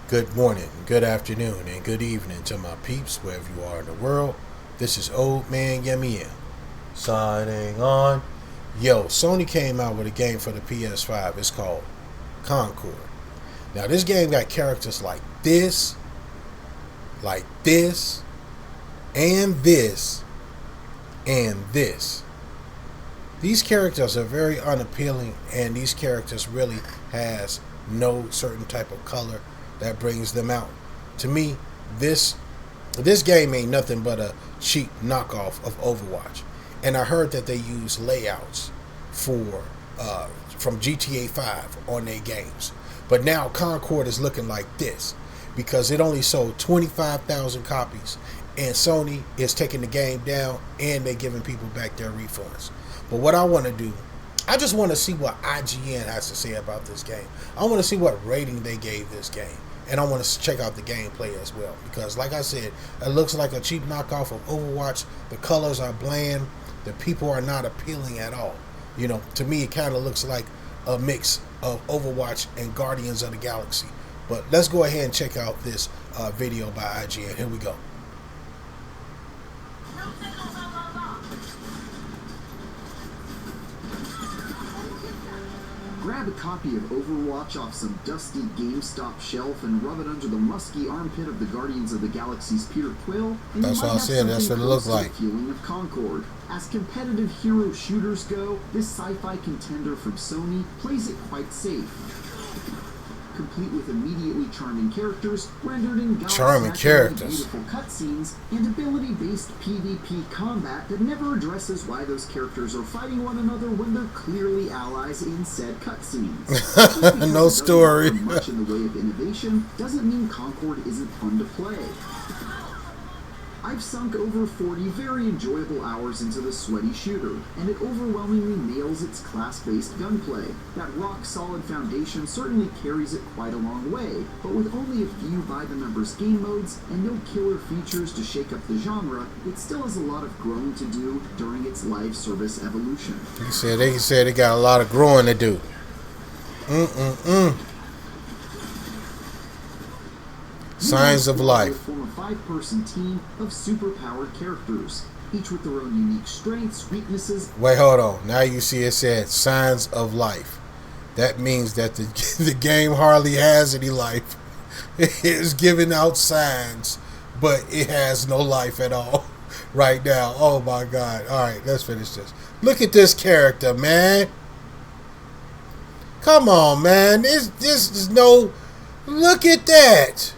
Good morning, good afternoon, and good evening to my peeps wherever you are in the world. This is Old Man Yummy M signing on. Yo, Sony came out with a game for the PS5. It's called Concord. Now, this game got characters like this, and this, and this. These characters are very unappealing, and these characters really has no certain type of color that brings them out. To me, this game ain't nothing but a cheap knockoff of Overwatch. And I heard that they use layouts for from GTA 5 on their games. But now Concord is looking like this because it only sold 25,000 copies, and Sony is taking the game down and they're giving people back their refunds. But what I want to do, I just want to see what IGN has to say about this game. I want to see what rating they gave this game. And I want to check out the gameplay as well. Because like I said, it looks like a cheap knockoff of Overwatch. The colors are bland. The people are not appealing at all. You know, to me, it kind of looks like a mix of Overwatch and Guardians of the Galaxy. But let's go ahead and check out this video by IGN. Here we go. Grab a copy of Overwatch off some dusty GameStop shelf and rub it under the musky armpit of the Guardians of the Galaxy's Peter Quill, and That's what I said. That's what it looks like. The feeling of Concord. As competitive hero shooters go, this sci-fi contender from Sony plays it quite safe. Complete with immediately charming characters, rendered in beautiful cutscenes, and ability-based PvP combat that never addresses why those characters are fighting one another when they're clearly allies in said cutscenes. No story. Much in the way of innovation doesn't mean Concord isn't fun to play. I've sunk over 40 very enjoyable hours into the sweaty shooter, and it overwhelmingly nails its class-based gunplay. That rock-solid foundation certainly carries it quite a long way, but with only a few by-the-numbers game modes and no killer features to shake up the genre, it still has a lot of growing to do during its live service evolution. He said they got a lot of growing to do. Signs of life. Form a five-person team of superpowered characters, each with their own unique strengths, weaknesses. Wait, hold on. Now you see it said signs of life. That means that the game hardly has any life. It is giving out signs, but it has no life at all right now. Oh my God. All right, let's finish this. Look at this character, man. Come on, man. This is no... Look at that.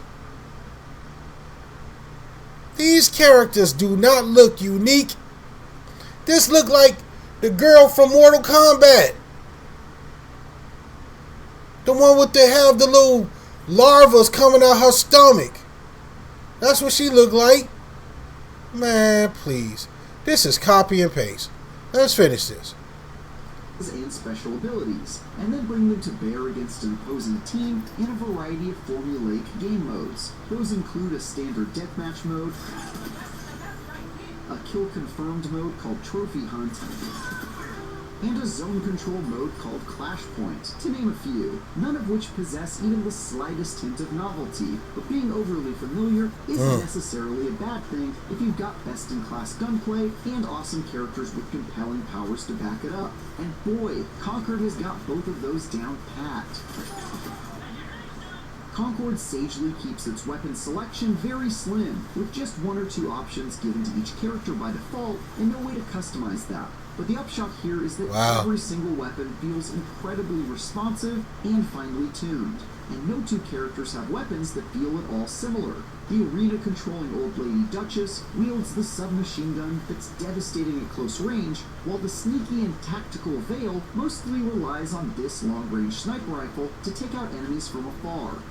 These characters do not look unique. This look like the girl from Mortal Kombat. The one with the little larvas coming out her stomach. That's what she looked like. Man, please. This is copy and paste. Let's finish this. And special abilities, and then bring them to bear against an opposing team in a variety of formulaic game modes. Those include a standard deathmatch mode, a kill confirmed mode called Trophy Hunt, and a zone control mode called Clash Point, to name a few, none of which possess even the slightest hint of novelty, but being overly familiar isn't necessarily a bad thing if you've got best-in-class gunplay and awesome characters with compelling powers to back it up. And boy, Concord has got both of those down pat. Concord sagely keeps its weapon selection very slim, with just one or two options given to each character by default, and no way to customize that. But the upshot here is that every single weapon feels incredibly responsive and finely tuned. And no two characters have weapons that feel at all similar. The arena-controlling Old Lady Duchess wields the submachine gun that's devastating at close range, while the sneaky and tactical Veil mostly relies on this long-range sniper rifle to take out enemies from afar.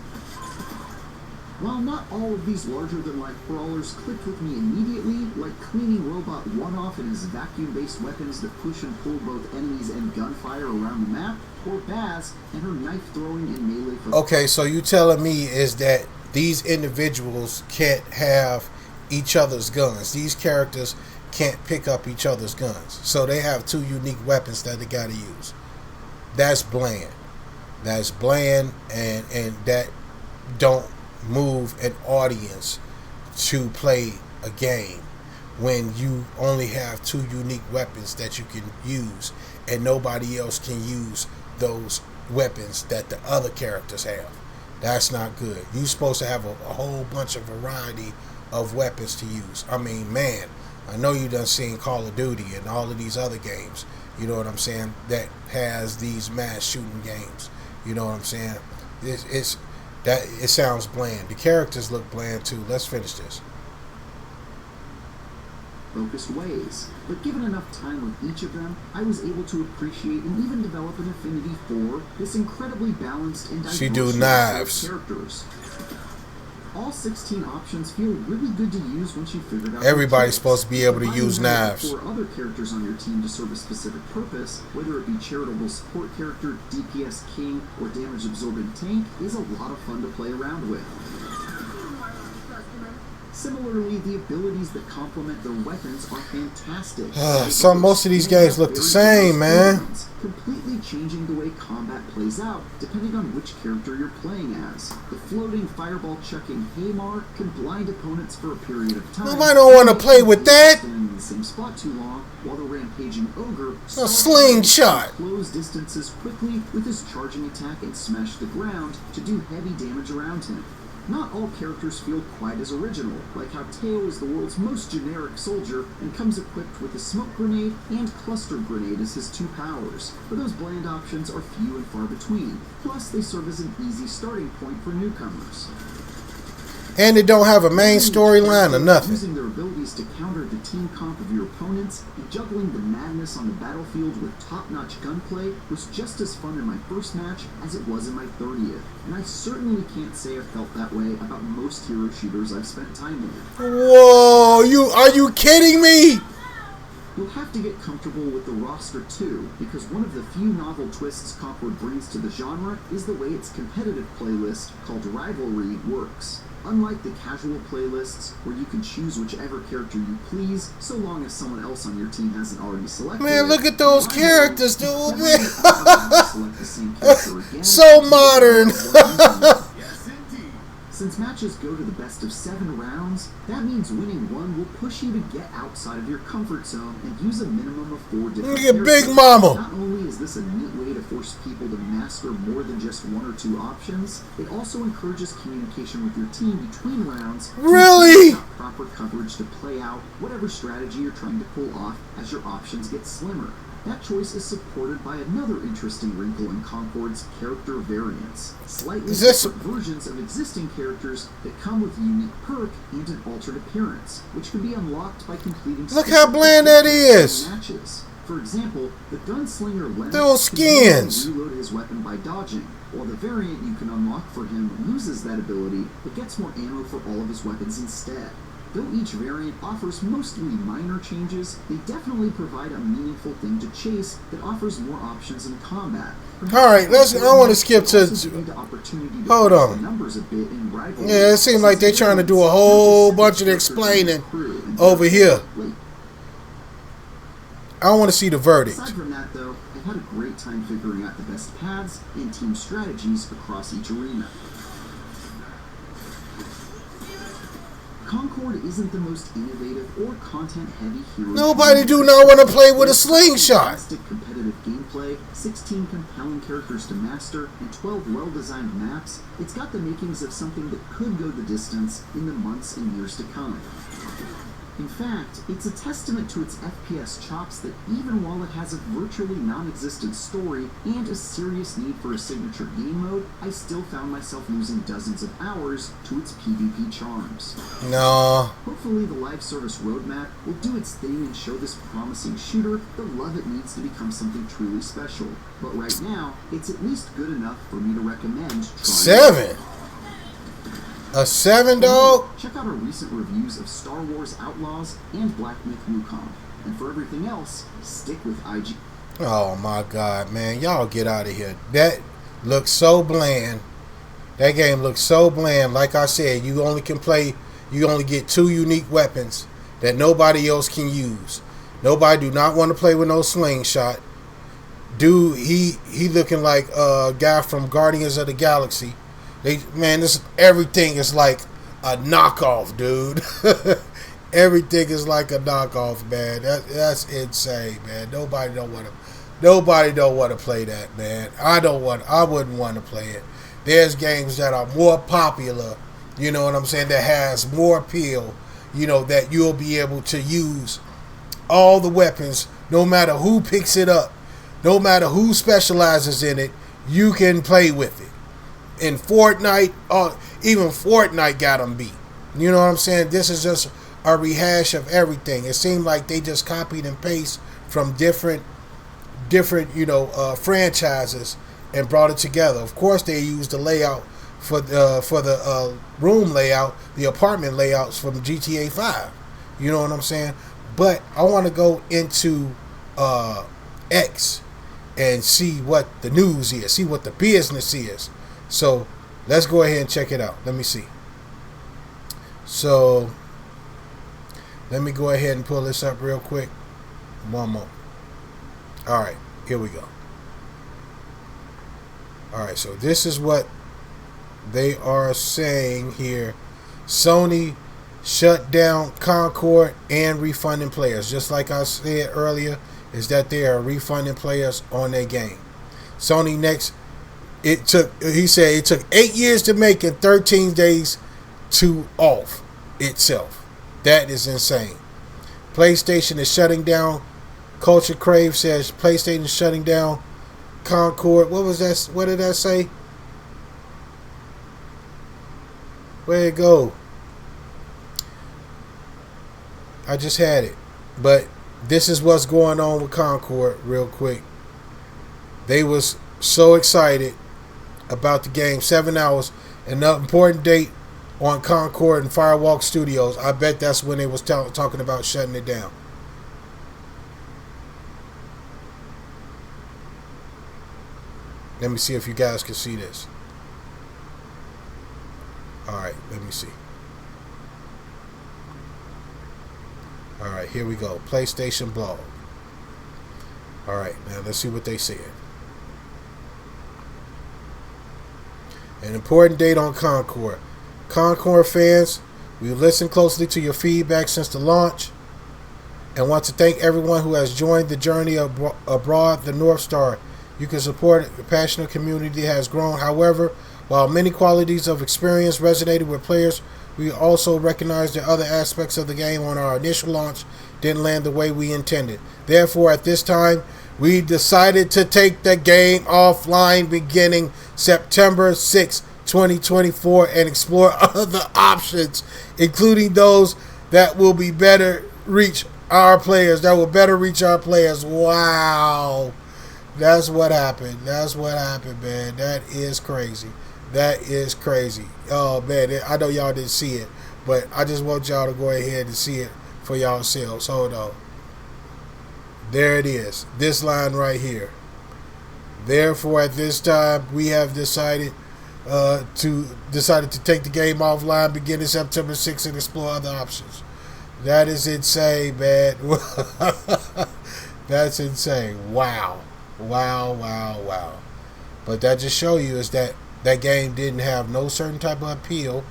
While not all of these larger-than-life brawlers clicked with me immediately, like Cleaning Robot One-Off and his vacuum-based weapons that push and pull both enemies and gunfire around the map, or Baz and her knife-throwing and melee... Okay, so you telling me is that these individuals can't have each other's guns. These characters can't pick up each other's guns. So they have two unique weapons that they got to use. That's bland. That's bland, and that don't move an audience to play a game when you only have two unique weapons that you can use and nobody else can use those weapons that the other characters have? That's not good. You're supposed to have a whole bunch of variety of weapons to use. I mean, man, I know you done seen Call of Duty and all of these other games, you know what I'm saying, that has these mass shooting games. You know what I'm saying? It sounds bland. The characters look bland too. Let's finish this. Focused ways, but given enough time with each of them, I was able to appreciate and even develop an affinity for this incredibly balanced and diverse knives. Characters. All 16 options feel really good to use once you figured out. Everybody's supposed to be able to use knives. For other characters on your team to serve a specific purpose, whether it be charitable support character, DPS king, or damage absorbing tank, is a lot of fun to play around with. Similarly, the abilities that complement their weapons are fantastic. Most of these games look the same, man. Completely changing the way combat plays out, depending on which character you're playing as. The floating fireball chucking Haymar can blind opponents for a period of time. Nobody don't want to play with that. In the same spot too long, while the rampaging ogre a slingshot close distances quickly with his charging attack and smash the ground to do heavy damage around him. Not all characters feel quite as original, like how Teo is the world's most generic soldier and comes equipped with a smoke grenade and cluster grenade as his two powers, but those bland options are few and far between, plus they serve as an easy starting point for newcomers. And they don't have a main storyline or nothing. Using their abilities to counter the team comp of your opponents and juggling the madness on the battlefield with top-notch gunplay was just as fun in my first match as it was in my 30th. And I certainly can't say I felt that way about most hero shooters I've spent time with. Whoa, are you kidding me? You'll have to get comfortable with the roster too, because one of the few novel twists Concord brings to the genre is the way its competitive playlist, called Rivalry, works. Unlike the casual playlists, where you can choose whichever character you please, so long as someone else on your team hasn't already selected. Man, look at those characters, dude, man. So modern. Since matches go to the best of 7 rounds, that means winning one will push you to get outside of your comfort zone and use a minimum of 4 different characters. Look at Big Mama. Not only is this a neat way to force people to master more than just 1 or 2 options, it also encourages communication with your team between rounds. Really? Proper coverage to play out whatever strategy you're trying to pull off as your options get slimmer. That choice is supported by another interesting wrinkle in Concord's character variants. Slightly different versions of existing characters that come with a unique perk and an altered appearance, which can be unlocked by completing. Look how bland that is. Matches. For example, the gunslinger Len those skins can reload his weapon by dodging, while the variant you can unlock for him loses that ability but gets more ammo for all of his weapons instead. Though each variant offers mostly minor changes, they definitely provide a meaningful thing to chase that offers more options in combat. Alright, I want to skip to... Hold on. Yeah, it seems like they're trying to do a whole bunch of explaining over here. I want to see the verdict. Aside from that, though, I've had a great time figuring out the best paths and team strategies across each arena. Concord isn't the most innovative or content-heavy hero. Nobody do not want to play with a slingshot. Fantastic competitive gameplay, 16 compelling characters to master, and 12 well-designed maps. It's got the makings of something that could go the distance in the months and years to come. In fact, it's a testament to its FPS chops that even while it has a virtually non-existent story and a serious need for a signature game mode, I still found myself losing dozens of hours to its PvP charms. No. Hopefully the live service roadmap will do its thing and show this promising shooter the love it needs to become something truly special. But right now, it's at least good enough for me to recommend trying 7? A 7, dog? Check out our recent reviews of Star Wars Outlaws and Black Myth Wukong. And for everything else, stick with IG. Oh my God, man. Y'all get out of here. That looks so bland. That game looks so bland. Like I said, you only get 2 unique weapons that nobody else can use. Nobody do not want to play with no slingshot. Dude, he looking like a guy from Guardians of the Galaxy. Everything is like a knockoff, dude. Everything is like a knockoff, man. That's insane, man. Nobody don't want to play that, man. I wouldn't want to play it. There's games that are more popular, you know what I'm saying, that has more appeal, you know, that you'll be able to use all the weapons, no matter who picks it up, no matter who specializes in it, you can play with it. In Fortnite, even Fortnite got them beat. You know what I'm saying? This is just a rehash of everything. It seemed like they just copied and pasted from different franchises and brought it together. Of course, they used the layout for the room layout, the apartment layouts from GTA 5. You know what I'm saying? But I want to go into X and see what the news is, see what the business is. So let's go ahead and check it out. Let me see. So let me go ahead and pull this up real quick. One more. All right, here we go. All right, so this is what they are saying here. Sony shut down Concord and refunding players. Just like I said earlier, is that they are refunding players on their game. Sony next, he said it took 8 years to make and 13 days to off itself. That is insane. PlayStation is shutting down. Culture Crave says PlayStation is shutting down Concord. What was that? What did that say? Where'd it go? I just had it. But this is what's going on with Concord real quick. They was so excited about the game. 7 hours. And the important date on Concord and Firewalk Studios. I bet that's when they was talking about shutting it down. Let me see if you guys can see this. Alright, let me see. Alright, here we go. PlayStation blog. Alright, now let's see what they said. An important date on Concord. Concord fans, we listened closely to your feedback since the launch and want to thank everyone who has joined the journey abroad the North Star. You can support a passionate community that has grown. However, while many qualities of experience resonated with players, we also recognize that other aspects of the game on our initial launch didn't land the way we intended. Therefore, at this time, we decided to take the game offline beginning September 6, 2024 and explore other options, including those that will better reach our players. Wow. That's what happened. Man. That is crazy. Oh, man. I know y'all didn't see it, but I just want y'all to go ahead and see it for yourselves. Hold on. There it is. This line right here. Therefore, at this time, we have decided to take the game offline beginning September 6th and explore other options. That is insane, man. That's insane. Wow. But that just shows you is that game didn't have no certain type of appeal.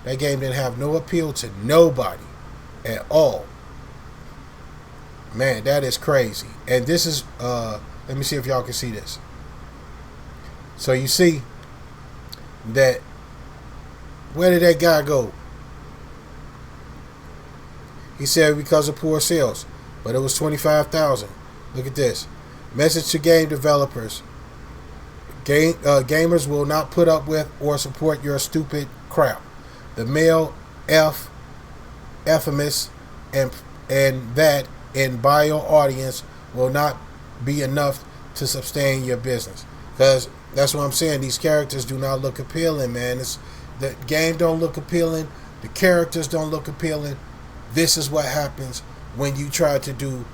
That game didn't have no appeal to nobody at all. Man, that is crazy. And this is, let me see if y'all can see this. So you see that, where did that guy go? He said because of poor sales, but it was 25,000. Look at this. Message to game developers. Gamers will not put up with or support your stupid crap. The male infamous and that in bio audience will not be enough to sustain your business. Because that's what I'm saying. These characters do not look appealing, man. The game don't look appealing. The characters don't look appealing. This is what happens when you try to do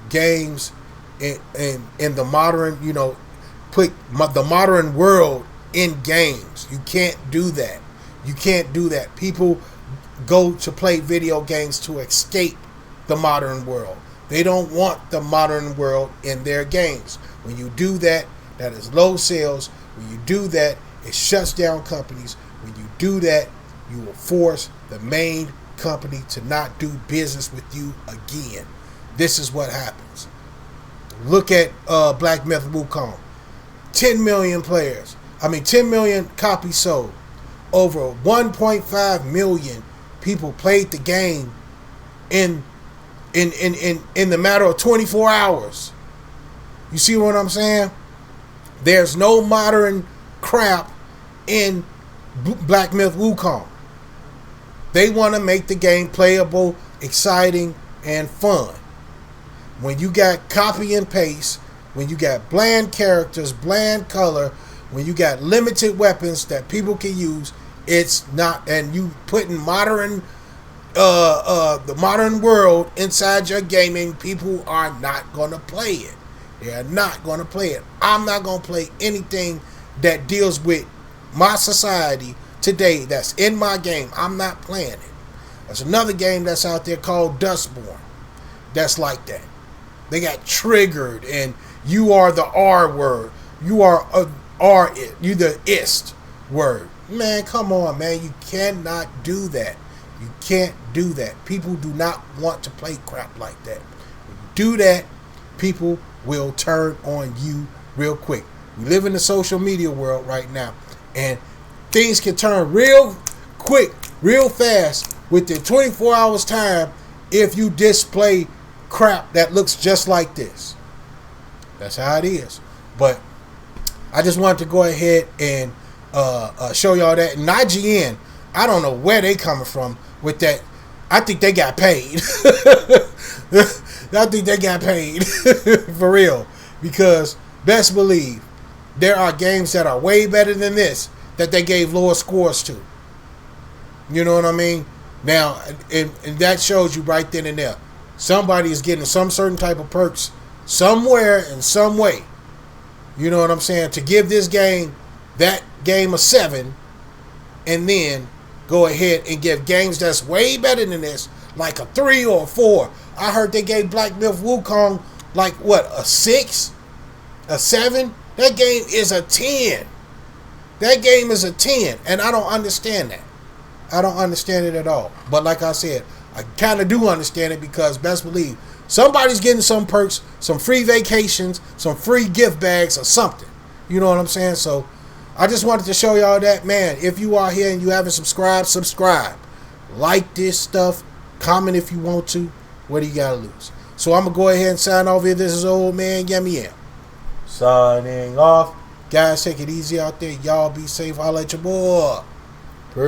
games in the modern, put the modern world in games. You can't do that. People go to play video games to escape the modern world. They don't want the modern world in their games. When you do that, that is low sales. When you do that, it shuts down companies. When you do that, you will force the main company to not do business with you again. This is what happens. Look at Black Myth Wukong. 10 million players. 10 million copies sold. Over 1.5 million people played the game in the matter of 24 hours. You see what I'm saying? There's no modern crap in Black Myth Wukong. They want to make the game playable, exciting, and fun. When you got copy and paste, when you got bland characters, bland color, when you got limited weapons that people can use, it's not, and you putting modern the modern world inside your gaming, people are not going to play it. They are not going to play it. I'm not going to play anything that deals with my society today that's in my game. I'm not playing it. There's another game that's out there called Dustborn that's like that. They got triggered, and you are the R word. You are you the ist word. Man, come on, man. You cannot do that. You can't do that. People do not want to play crap like that. When you do that, people will turn on you real quick. We live in the social media world right now, and things can turn real quick, real fast within 24 hours time if you display crap that looks just like this. That's how it is. But I just wanted to go ahead and show y'all that. And IGN, I don't know where they coming from with that. I think they got paid. I think they got paid for real, because best believe there are games that are way better than this that they gave lower scores to. You know what I mean? Now, and that shows you right then and there. Somebody is getting some certain type of perks somewhere in some way. You know what I'm saying? To give this game, that game a 7, and then go ahead and give games that's way better than this, like a 3 or a 4. I heard they gave Black Myth Wukong like what, a 6? A 7? That game is a 10. That game is a 10, and I don't understand that. I don't understand it at all. But like I said, I kind of do understand it, because best believe somebody's getting some perks, some free vacations, some free gift bags or something. You know what I'm saying? So I just wanted to show y'all that, man. If you are here and you haven't subscribed, subscribe. Like this stuff. Comment if you want to. What do you got to lose? So I'm going to go ahead and sign off here. This is Old Man Yummy M. Signing off. Guys, take it easy out there. Y'all be safe. I'll let your boy. Peace.